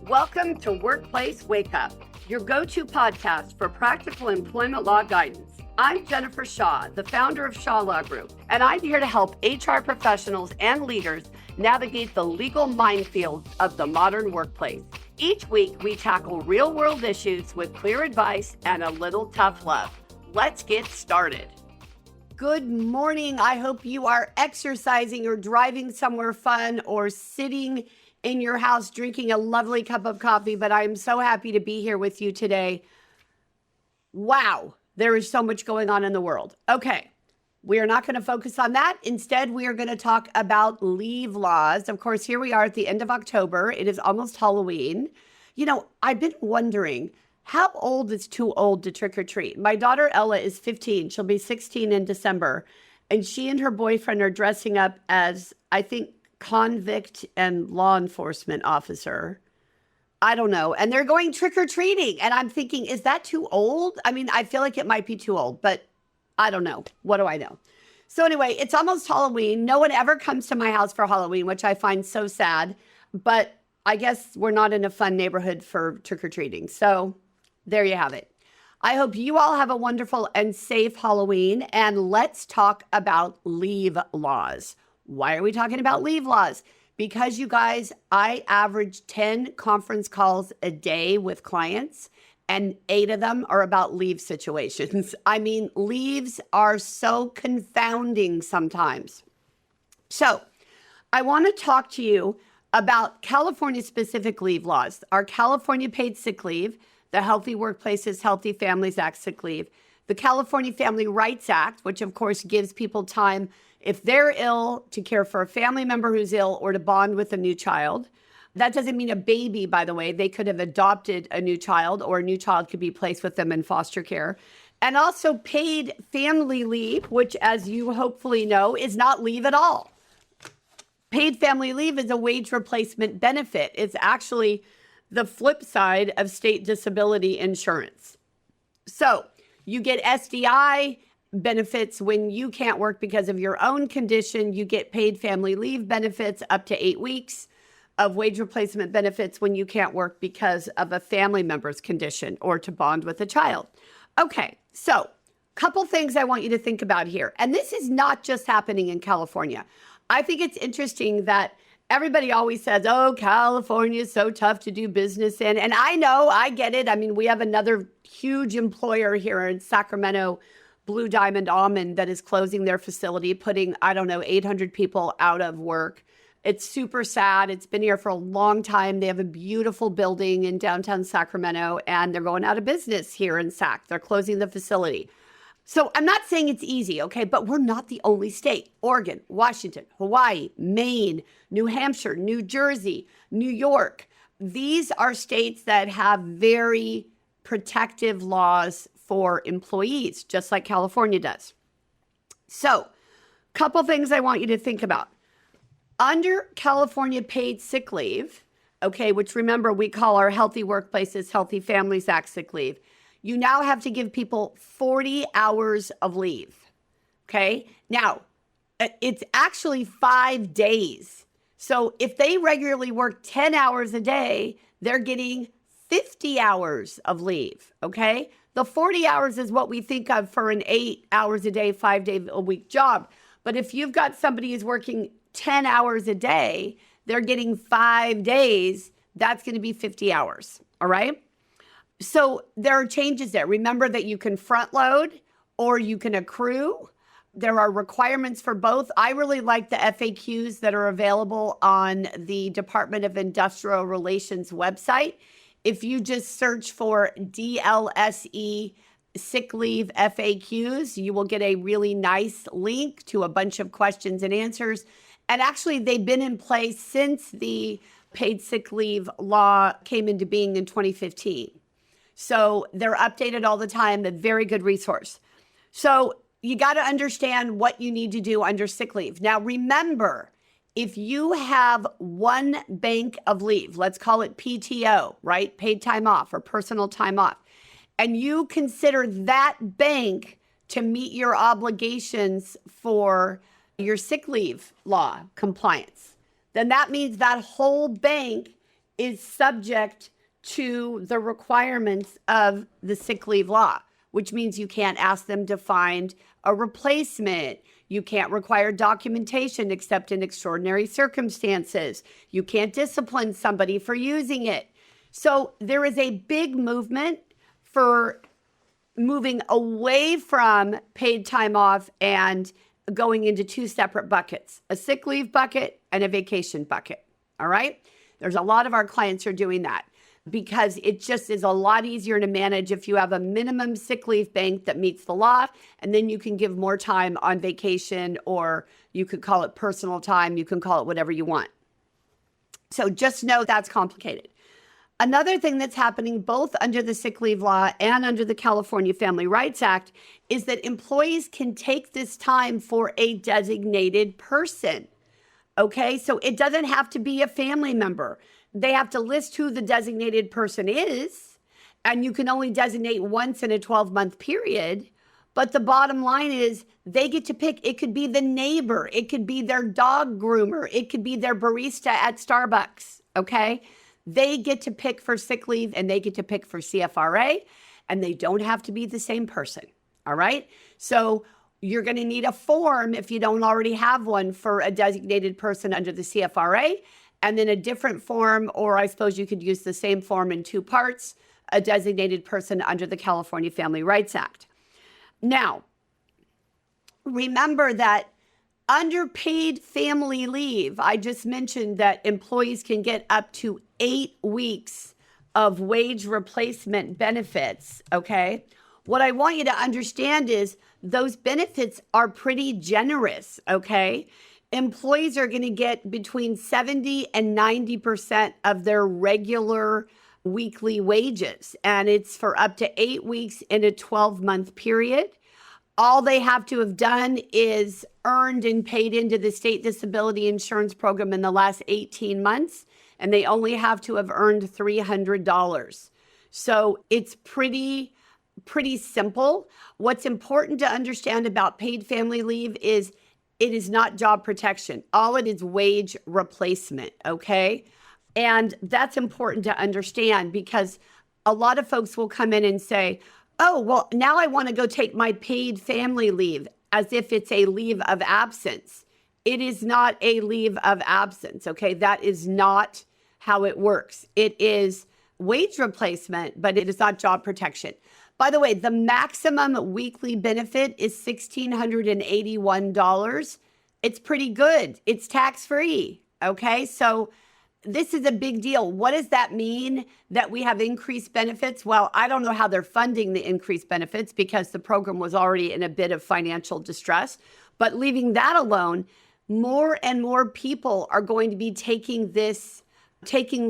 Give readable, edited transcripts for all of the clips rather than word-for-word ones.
Welcome to Workplace Wake Up, your go-to podcast for practical employment law guidance. I'm Jennifer Shaw, the founder of Shaw Law Group, and I'm here to help HR professionals and leaders navigate the legal minefield of the modern workplace. Each week, we tackle real-world issues with clear advice and a little tough love. Let's get started. Good morning. I hope you are exercising or driving somewhere fun or sitting in your house drinking a lovely cup of coffee, but I'm so happy to be here with you today. Wow, there is so much going on in the world. Okay, we are not going to focus on that. Instead, we are going to talk about leave laws. Of course, here we are at the end of October. It is almost Halloween. You know, I've been wondering, how old is too old to trick or treat? My daughter Ella is 15. She'll be 16 in December. And she and her boyfriend are dressing up as, I think, convict and law enforcement officer. I don't know. And they're going trick-or-treating. And I'm thinking, is that too old? I mean, I feel like it might be too old, but I don't know. What do I know? So anyway, it's almost Halloween. No one ever comes to my house for Halloween, which I find so sad. But I guess we're not in a fun neighborhood for trick-or-treating. So there you have it. I hope you all have a wonderful and safe Halloween. And let's talk about leave laws. Why are we talking about leave laws? Because you guys, I average 10 conference calls a day with clients, and 8 of them are about leave situations. I mean, leaves are so confounding sometimes. So I want to talk to you about California-specific leave laws. Our California paid sick leave, the Healthy Workplaces, Healthy Families Act sick leave, the California Family Rights Act, which of course gives people time if they're ill to care for a family member who's ill or to bond with a new child. That doesn't mean a baby, by the way. They could have adopted a new child, or a new child could be placed with them in foster care. And also paid family leave, which, as you hopefully know, is not leave at all. Paid family leave is a wage replacement benefit. It's actually the flip side of state disability insurance. So you get SDI benefits when you can't work because of your own condition. You get paid family leave benefits up to 8 weeks of wage replacement benefits when you can't work because of a family member's condition or to bond with a child. Okay, so couple things I want you to think about here. And this is not just happening in California. I think it's interesting that everybody always says, oh, California is so tough to do business in. And I know, I get it. I mean, we have another huge employer here in Sacramento, Blue Diamond Almond, that is closing their facility, putting, 800 people out of work. It's super sad. It's been here for a long time. They have a beautiful building in downtown Sacramento, and they're going out of business here in Sac. They're closing the facility. So I'm not saying it's easy, okay, but we're not the only state. Oregon, Washington, Hawaii, Maine, New Hampshire, New Jersey, New York. These are states that have very protective laws for employees, just like California does. So, couple things I want you to think about. Under California paid sick leave, okay, which remember we call our Healthy Workplaces, Healthy Families Act sick leave, you now have to give people 40 hours of leave, okay? Now, it's actually 5 days. So if they regularly work 10 hours a day, they're getting 50 hours of leave, okay? The 40 hours is what we think of for an 8 hours a day, 5 day a week job. But if you've got somebody who's working 10 hours a day, they're getting 5 days, that's going to be 50 hours, all right? So there are changes there. Remember that you can front load or you can accrue. There are requirements for both. I really like the FAQs that are available on the Department of Industrial Relations website. If you just search for DLSE sick leave FAQs, you will get a really nice link to a bunch of questions and answers. And actually, they've been in place since the paid sick leave law came into being in 2015. So they're updated all the time, a very good resource. So you got to understand what you need to do under sick leave. Now, remember, if you have one bank of leave, let's call it PTO, right? Paid time off or personal time off, and you consider that bank to meet your obligations for your sick leave law compliance, then that means that whole bank is subject to the requirements of the sick leave law, which means you can't ask them to find a replacement. You can't require documentation except in extraordinary circumstances. You can't discipline somebody for using it. So there is a big movement for moving away from paid time off and going into two separate buckets, a sick leave bucket and a vacation bucket. All right. There's a lot of our clients who are doing that because it just is a lot easier to manage if you have a minimum sick leave bank that meets the law, and then you can give more time on vacation, or you could call it personal time. You can call it whatever you want. So just know that's complicated. Another thing that's happening both under the sick leave law and under the California Family Rights Act is that employees can take this time for a designated person. Okay, so it doesn't have to be a family member. They have to list who the designated person is, and you can only designate once in a 12-month period. But the bottom line is they get to pick. It could be the neighbor. It could be their dog groomer. It could be their barista at Starbucks, okay? They get to pick for sick leave, and they get to pick for CFRA, and they don't have to be the same person, all right? So you're going to need a form if you don't already have one for a designated person under the CFRA, and then a different form, or I suppose you could use the same form in two parts, a designated person under the California Family Rights Act. Now, remember that under paid family leave, I just mentioned that employees can get up to 8 weeks of wage replacement benefits, okay? What I want you to understand is those benefits are pretty generous, okay? Employees are going to get between 70 and 90% of their regular weekly wages, and it's for up to 8 weeks in a 12-month period. All they have to have done is earned and paid into the state disability insurance program in the last 18 months, and they only have to have earned $300. So it's pretty simple. What's important to understand about paid family leave is it is not job protection. All it is wage replacement, okay? And that's important to understand because a lot of folks will come in and say, oh, well, now I want to go take my paid family leave as if it's a leave of absence. It is not a leave of absence, okay? That is not how it works. It is wage replacement, but it is not job protection. By the way, the maximum weekly benefit is $1,681. It's pretty good. It's tax-free, okay? So this is a big deal. What does that mean that we have increased benefits? Well, I don't know how they're funding the increased benefits because the program was already in a bit of financial distress. But leaving that alone, more and more people are going to be taking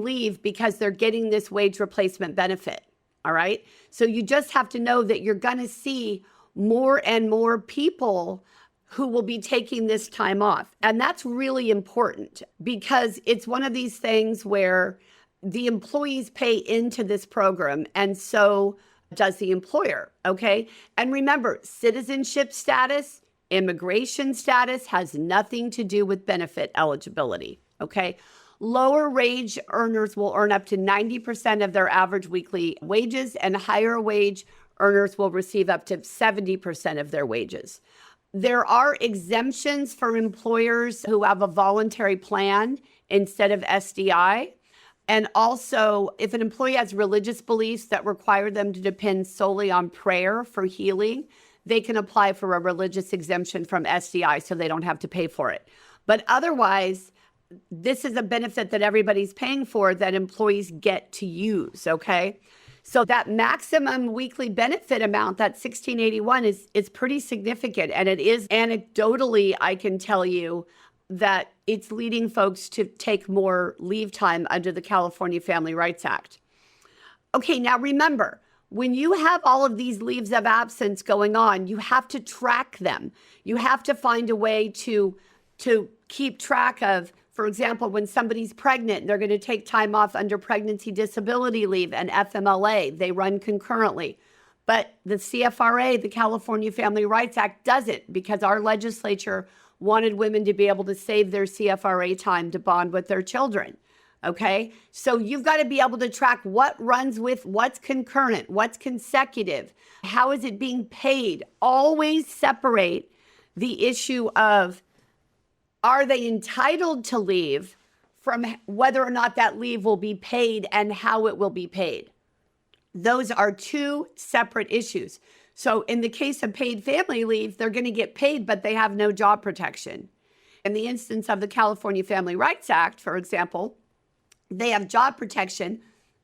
leave because they're getting this wage replacement benefit. All right. So you just have to know that you're going to see more and more people who will be taking this time off. And that's really important because it's one of these things where the employees pay into this program and so does the employer. Okay. And remember, citizenship status, immigration status has nothing to do with benefit eligibility. Okay. Lower wage earners will earn up to 90% of their average weekly wages, and higher wage earners will receive up to 70% of their wages. There are exemptions for employers who have a voluntary plan instead of SDI. And also, if an employee has religious beliefs that require them to depend solely on prayer for healing, they can apply for a religious exemption from SDI so they don't have to pay for it. But otherwise, this is a benefit that everybody's paying for that employees get to use, okay? So that maximum weekly benefit amount, that $1,681, is pretty significant. And it is anecdotally, I can tell you that it's leading folks to take more leave time under the California Family Rights Act. Okay, now remember, when you have all of these leaves of absence going on, you have to track them. You have to find a way to keep track of, for example, when somebody's pregnant, they're going to take time off under pregnancy disability leave and FMLA. They run concurrently. But the CFRA, the California Family Rights Act, doesn't because our legislature wanted women to be able to save their CFRA time to bond with their children. Okay, so you've got to be able to track what runs with what's concurrent, what's consecutive, how is it being paid. Always separate the issue of are they entitled to leave from whether or not that leave will be paid and how it will be paid. Those are two separate issues. So in the case of paid family leave, they're going to get paid, but they have no job protection. In the instance of the California Family Rights Act, for example, they have job protection.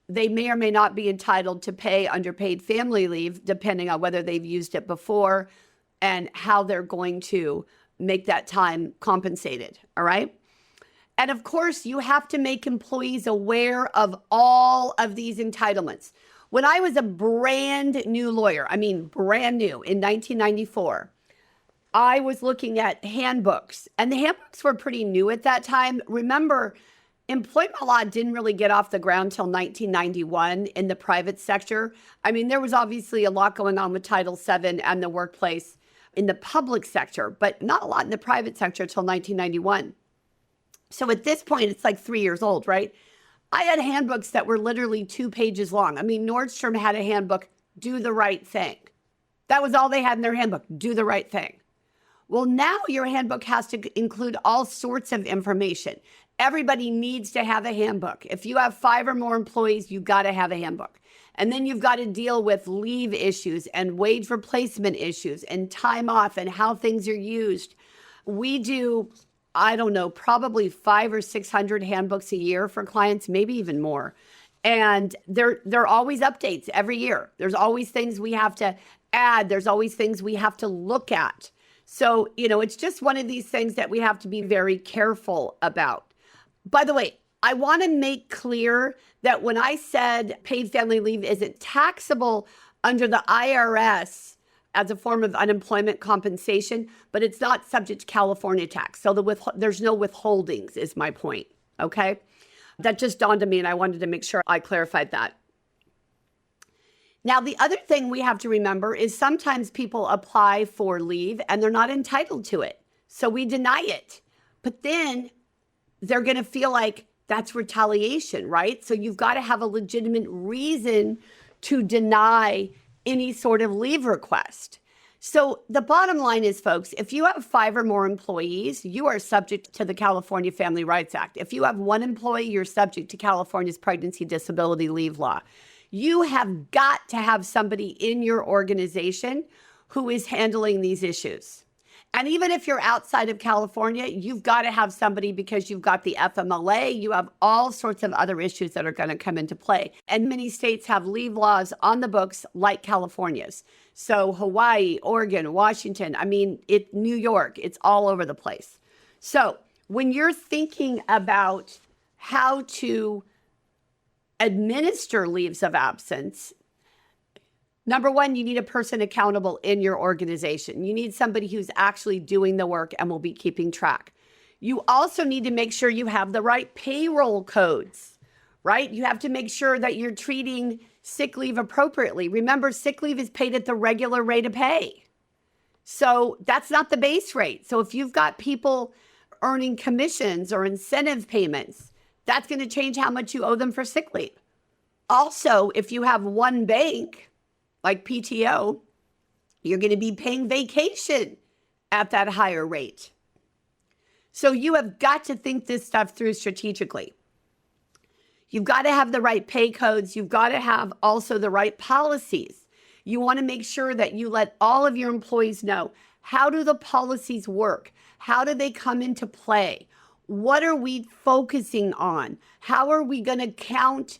They may or may not be entitled to pay under paid family leave, depending on whether they've used it before and how they're going to make that time compensated. All right. And of course, you have to make employees aware of all of these entitlements. When I was a brand new lawyer, brand new in 1994, I was looking at handbooks, and the handbooks were pretty new at that time. Remember, employment law didn't really get off the ground till 1991 in the private sector. There was obviously a lot going on with Title VII and the workplace in the public sector, but not a lot in the private sector till 1991. So at this point, it's like 3 years old, right? I had handbooks that were literally 2 pages long. Nordstrom had a handbook, Do the Right Thing. That was all they had in their handbook, do the right thing. Well, now your handbook has to include all sorts of information. Everybody needs to have a handbook. If you have 5 or more employees, you've got to have a handbook. And then you've got to deal with leave issues and wage replacement issues and time off and how things are used. We do, probably 500 or 600 handbooks a year for clients, maybe even more. And there are always updates every year. There's always things we have to add. There's always things we have to look at. So, it's just one of these things that we have to be very careful about. By the way, I want to make clear that when I said paid family leave isn't taxable under the IRS as a form of unemployment compensation, but it's not subject to California tax. So there's no withholdings is my point, okay? That just dawned on me, and I wanted to make sure I clarified that. Now, the other thing we have to remember is sometimes people apply for leave and they're not entitled to it. So we deny it. But then they're going to feel like that's retaliation, right? So you've got to have a legitimate reason to deny any sort of leave request. So the bottom line is, folks, if you have 5 or more employees, you are subject to the California Family Rights Act. If you have 1 employee, you're subject to California's pregnancy disability leave law. You have got to have somebody in your organization who is handling these issues. And even if you're outside of California, you've got to have somebody because you've got the FMLA, you have all sorts of other issues that are going to come into play. And many states have leave laws on the books like California's. So Hawaii, Oregon, Washington, New York, it's all over the place. So when you're thinking about how to administer leaves of absence, number one, you need a person accountable in your organization. You need somebody who's actually doing the work and will be keeping track. You also need to make sure you have the right payroll codes, right? You have to make sure that you're treating sick leave appropriately. Remember, sick leave is paid at the regular rate of pay. So that's not the base rate. So if you've got people earning commissions or incentive payments, that's going to change how much you owe them for sick leave. Also, if you have one bank, like PTO, you're going to be paying vacation at that higher rate. So you have got to think this stuff through strategically. You've got to have the right pay codes. You've got to have also the right policies. You want to make sure that you let all of your employees know, how do the policies work? How do they come into play? What are we focusing on? How are we going to count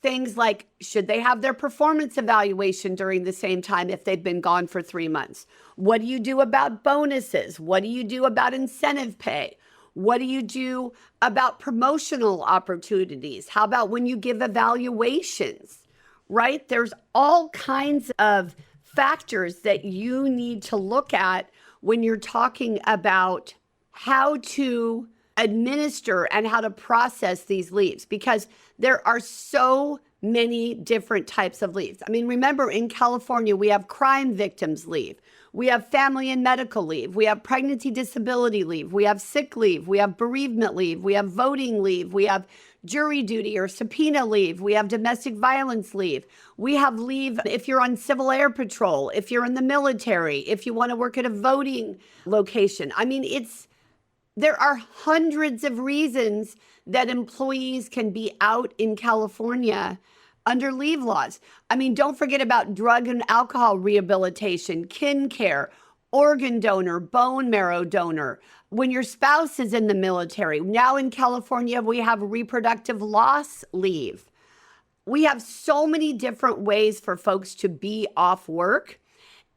things like, should they have their performance evaluation during the same time if they've been gone for 3 months? What do you do about bonuses? What do you do about incentive pay? What do you do about promotional opportunities? How about when you give evaluations, right? There's all kinds of factors that you need to look at when you're talking about how to administer and how to process these leaves, because there are so many different types of leaves. Remember, in California, we have crime victims leave. We have family and medical leave. We have pregnancy disability leave. We have sick leave. We have bereavement leave. We have voting leave. We have jury duty or subpoena leave. We have domestic violence leave. We have leave if you're on civil air patrol, if you're in the military, if you want to work at a voting location. I mean, there are hundreds of reasons that employees can be out in California under leave laws. I mean, don't forget about drug and alcohol rehabilitation, kin care, organ donor, bone marrow donor. When your spouse is in the military, now in California, we have reproductive loss leave. We have so many different ways for folks to be off work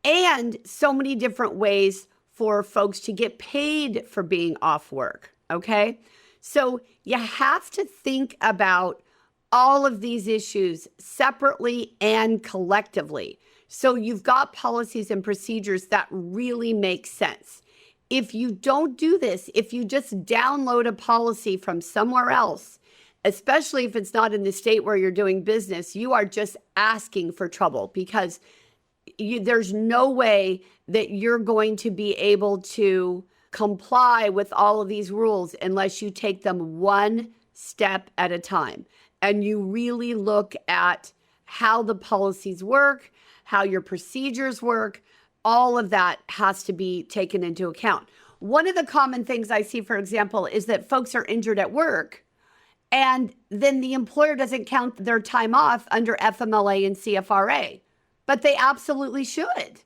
and so many different ways for folks to get paid for being off work, okay? So you have to think about all of these issues separately and collectively. So you've got policies and procedures that really make sense. If you don't do this, if you just download a policy from somewhere else, especially if it's not in the state where you're doing business, you are just asking for trouble because there's no way that you're going to be able to comply with all of these rules unless you take them one step at a time. And you really look at how the policies work, how your procedures work. All of that has to be taken into account. One of the common things I see, for example, is that folks are injured at work and then the employer doesn't count their time off under FMLA and CFRA, but they absolutely should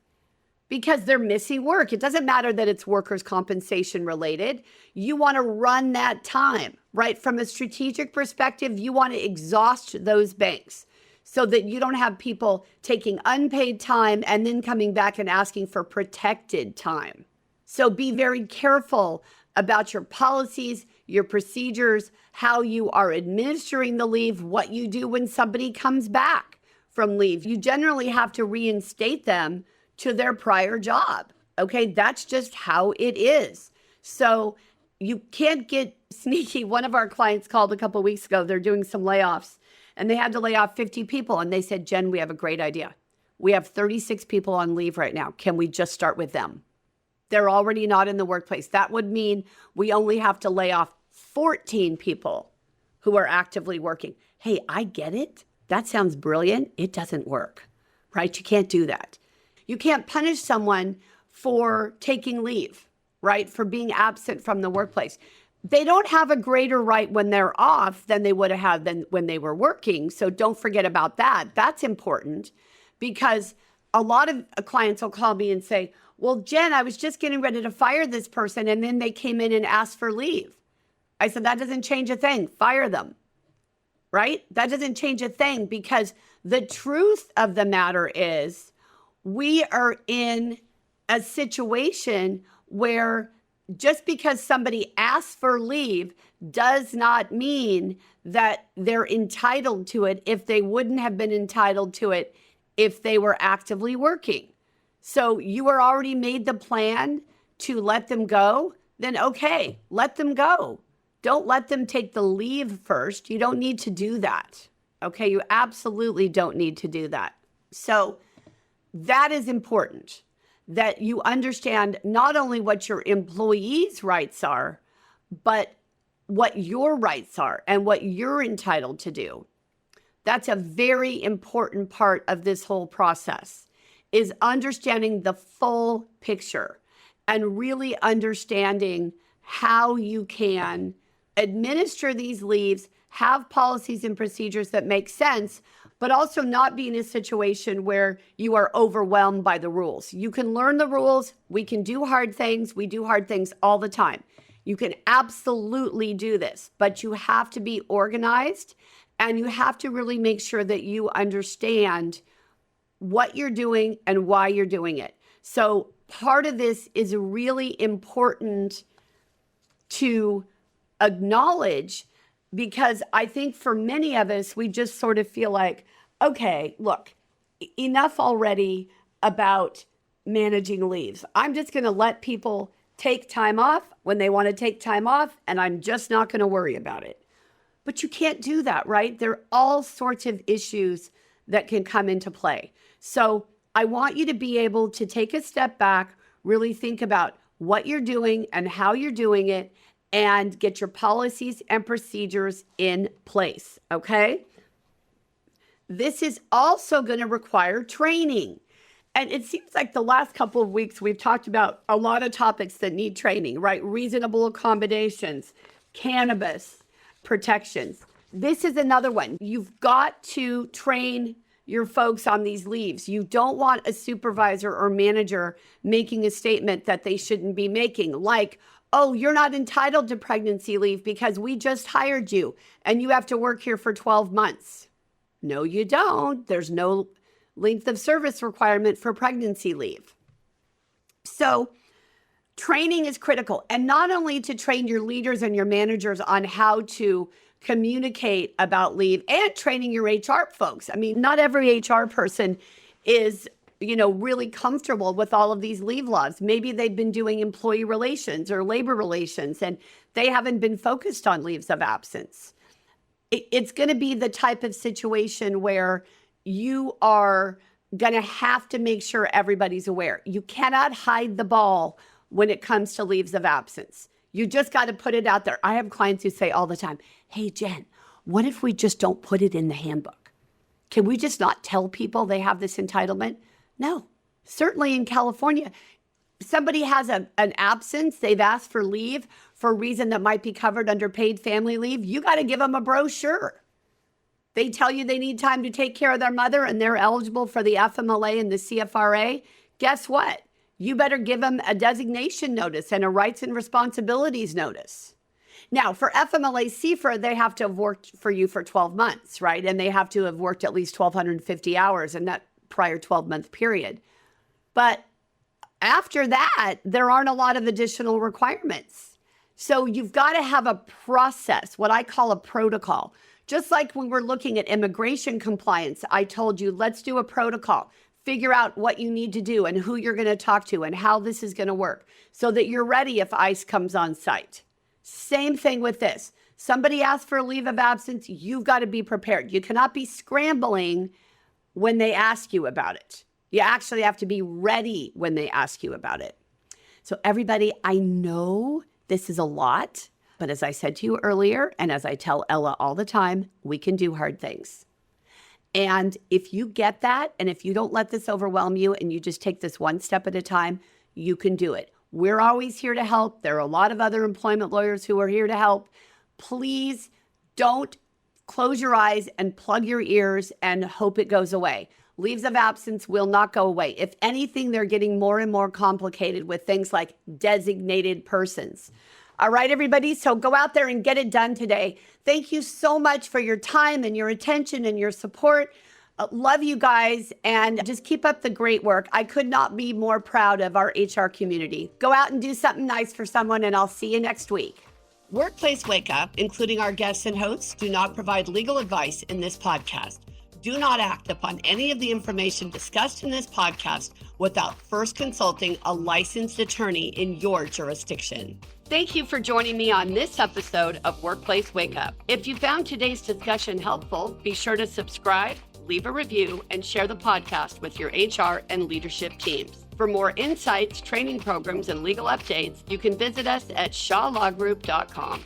because they're missing work. It doesn't matter that it's workers' compensation related. You want to run that time, right? From a strategic perspective, you want to exhaust those banks so that you don't have people taking unpaid time and then coming back and asking for protected time. So be very careful about your policies, your procedures, how you are administering the leave, what you do when somebody comes back from leave. You generally have to reinstate them to their prior job. Okay, that's just how it is. So you can't get sneaky. One of our clients called a couple of weeks ago. They're doing some layoffs and they had to lay off 50 people. And they said, Jen, we have a great idea. We have 36 people on leave right now. Can we just start with them? They're already not in the workplace. That would mean we only have to lay off 14 people who are actively working. Hey, I get it. That sounds brilliant. It doesn't work, right? You can't do that. You can't punish someone for taking leave, right? For being absent from the workplace. They don't have a greater right when they're off than they would have had than when they were working. So don't forget about that. That's important because a lot of clients will call me and say, well, Jen, I was just getting ready to fire this person and then they came in and asked for leave. I said, that doesn't change a thing. Fire them, right? That doesn't change a thing because the truth of the matter is we are in a situation where just because somebody asks for leave does not mean that they're entitled to it if they wouldn't have been entitled to it if they were actively working. So you are already made the plan to let them go, then okay, let them go. Don't let them take the leave first. You don't need to do that. Okay, you absolutely don't need to do that. So that is important, that you understand not only what your employees' rights are, but what your rights are and what you're entitled to do. That's a very important part of this whole process, is understanding the full picture and really understanding how you can administer these leaves, have policies and procedures that make sense, but also not be in a situation where you are overwhelmed by the rules. You can learn the rules. We can do hard things. We do hard things all the time. You can absolutely do this, but you have to be organized and you have to really make sure that you understand what you're doing and why you're doing it. So part of this is really important to acknowledge, because I think for many of us, we just sort of feel like, okay, look, enough already about managing leaves. I'm just going to let people take time off when they want to take time off, and I'm just not going to worry about it. But you can't do that, right? There are all sorts of issues that can come into play. So I want you to be able to take a step back, really think about what you're doing and how you're doing it, and get your policies and procedures in place, okay? This is also going to require training. And it seems like the last couple of weeks we've talked about a lot of topics that need training, right? Reasonable accommodations, cannabis protections. This is another one. You've got to train your folks on these leaves. You don't want a supervisor or manager making a statement that they shouldn't be making, like, oh, you're not entitled to pregnancy leave because we just hired you and you have to work here for 12 months. No, you don't. There's no length of service requirement for pregnancy leave. So training is critical, and not only to train your leaders and your managers on how to communicate about leave, and training your HR folks. I mean, not every HR person is, really comfortable with all of these leave laws. Maybe they've been doing employee relations or labor relations, and they haven't been focused on leaves of absence. It's going to be the type of situation where you are going to have to make sure everybody's aware. You cannot hide the ball when it comes to leaves of absence. You just got to put it out there. I have clients who say all the time, hey, Jen, what if we just don't put it in the handbook? Can we just not tell people they have this entitlement? No. Certainly in California, somebody has an absence, they've asked for leave for a reason that might be covered under paid family leave, you got to give them a brochure. They tell you they need time to take care of their mother and they're eligible for the FMLA and the CFRA. Guess what? You better give them a designation notice and a rights and responsibilities notice. Now, for FMLA CFRA, they have to have worked for you for 12 months, right? And they have to have worked at least 1,250 hours in that prior 12-month period. But after that, there aren't a lot of additional requirements. So you've got to have a process, what I call a protocol. Just like when we're looking at immigration compliance, I told you, let's do a protocol. Figure out what you need to do and who you're going to talk to and how this is going to work so that you're ready if ICE comes on site. Same thing with this. Somebody asks for a leave of absence, you've got to be prepared. You cannot be scrambling when they ask you about it. You actually have to be ready when they ask you about it. So everybody, I know this is a lot, but as I said to you earlier, and as I tell Ella all the time, we can do hard things. And if you get that, and if you don't let this overwhelm you and you just take this one step at a time, you can do it. We're always here to help. There are a lot of other employment lawyers who are here to help. Please don't close your eyes and plug your ears and hope it goes away. Leaves of absence will not go away. If anything, they're getting more and more complicated with things like designated persons. All right, everybody, so go out there and get it done today. Thank you so much for your time and your attention and your support. Love you guys, and just keep up the great work. I could not be more proud of our HR community. Go out and do something nice for someone, and I'll see you next week. Workplace Wake Up, including our guests and hosts, do not provide legal advice in this podcast. Do not act upon any of the information discussed in this podcast without first consulting a licensed attorney in your jurisdiction. Thank you for joining me on this episode of Workplace Wake Up. If you found today's discussion helpful, be sure to subscribe, leave a review, and share the podcast with your HR and leadership teams. For more insights, training programs, and legal updates, you can visit us at shawlawgroup.com.